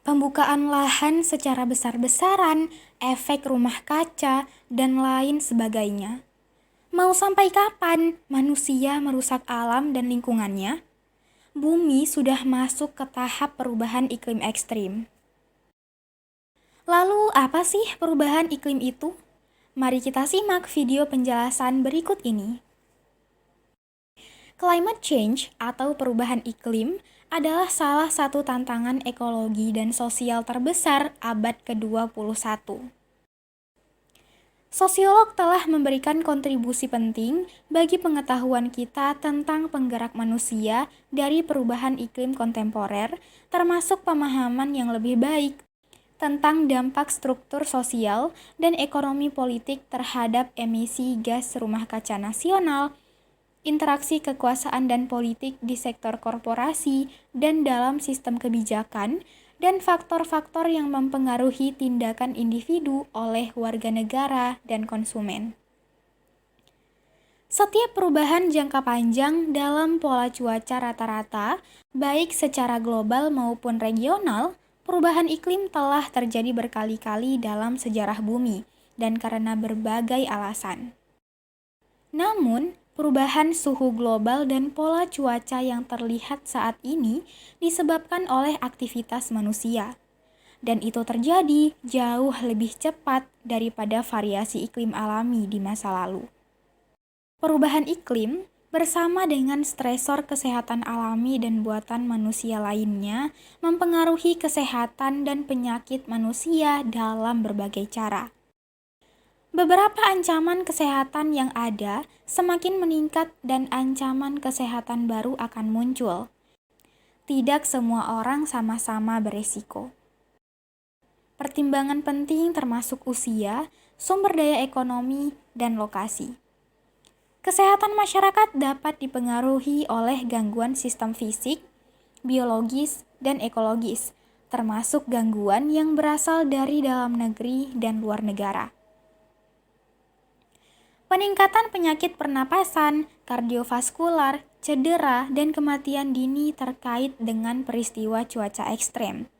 pembukaan lahan secara besar-besaran, efek rumah kaca, dan lain sebagainya. Mau sampai kapan manusia merusak alam dan lingkungannya? Bumi sudah masuk ke tahap perubahan iklim ekstrim. Lalu apa sih perubahan iklim itu? Mari kita simak video penjelasan berikut ini. Climate change atau perubahan iklim adalah salah satu tantangan ekologi dan sosial terbesar abad ke-21. Sosiolog telah memberikan kontribusi penting bagi pengetahuan kita tentang penggerak manusia dari perubahan iklim kontemporer, termasuk pemahaman yang lebih baik tentang dampak struktur sosial dan ekonomi politik terhadap emisi gas rumah kaca nasional, interaksi kekuasaan dan politik di sektor korporasi dan dalam sistem kebijakan, dan faktor-faktor yang mempengaruhi tindakan individu oleh warga negara dan konsumen. Setiap perubahan jangka panjang dalam pola cuaca rata-rata, baik secara global maupun regional, perubahan iklim telah terjadi berkali-kali dalam sejarah bumi dan karena berbagai alasan. Namun, perubahan suhu global dan pola cuaca yang terlihat saat ini disebabkan oleh aktivitas manusia. Dan itu terjadi jauh lebih cepat daripada variasi iklim alami di masa lalu. Perubahan iklim bersama dengan stresor kesehatan alami dan buatan manusia lainnya mempengaruhi kesehatan dan penyakit manusia dalam berbagai cara. Beberapa ancaman kesehatan yang ada semakin meningkat dan ancaman kesehatan baru akan muncul. Tidak semua orang sama-sama beresiko. Pertimbangan penting termasuk usia, sumber daya ekonomi, dan lokasi. Kesehatan masyarakat dapat dipengaruhi oleh gangguan sistem fisik, biologis, dan ekologis, termasuk gangguan yang berasal dari dalam negeri dan luar negara. Peningkatan penyakit pernapasan, kardiovaskular, cedera, dan kematian dini terkait dengan peristiwa cuaca ekstrem.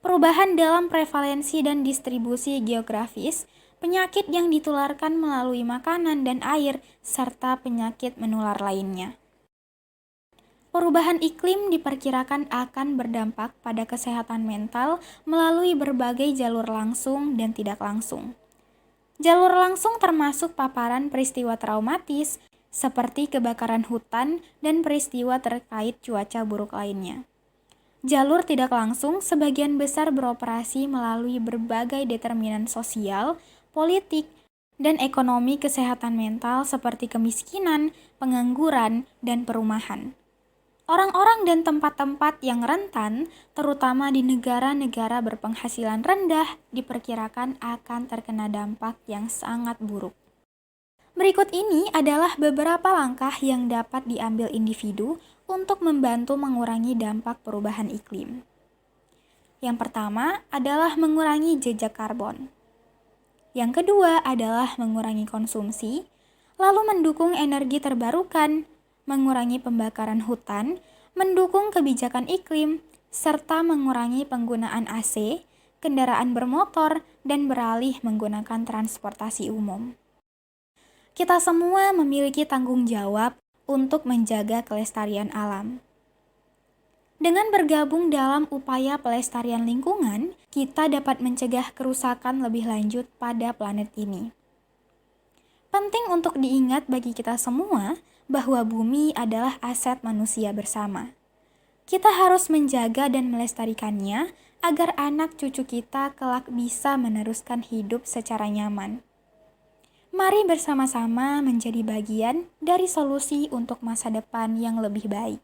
Perubahan dalam prevalensi dan distribusi geografis, penyakit yang ditularkan melalui makanan dan air, serta penyakit menular lainnya. Perubahan iklim diperkirakan akan berdampak pada kesehatan mental melalui berbagai jalur langsung dan tidak langsung. Jalur langsung termasuk paparan peristiwa traumatis seperti kebakaran hutan dan peristiwa terkait cuaca buruk lainnya. Jalur tidak langsung sebagian besar beroperasi melalui berbagai determinan sosial, politik, dan ekonomi kesehatan mental seperti kemiskinan, pengangguran, dan perumahan. Orang-orang dan tempat-tempat yang rentan, terutama di negara-negara berpenghasilan rendah, diperkirakan akan terkena dampak yang sangat buruk. Berikut ini adalah beberapa langkah yang dapat diambil individu untuk membantu mengurangi dampak perubahan iklim. Yang pertama adalah mengurangi jejak karbon. Yang kedua adalah mengurangi konsumsi, lalu mendukung energi terbarukan, mengurangi pembakaran hutan, mendukung kebijakan iklim, serta mengurangi penggunaan AC, kendaraan bermotor, dan beralih menggunakan transportasi umum. Kita semua memiliki tanggung jawab untuk menjaga kelestarian alam. Dengan bergabung dalam upaya pelestarian lingkungan, kita dapat mencegah kerusakan lebih lanjut pada planet ini. Penting untuk diingat bagi kita semua bahwa bumi adalah aset manusia bersama. Kita harus menjaga dan melestarikannya agar anak cucu kita kelak bisa meneruskan hidup secara nyaman. Mari bersama-sama menjadi bagian dari solusi untuk masa depan yang lebih baik.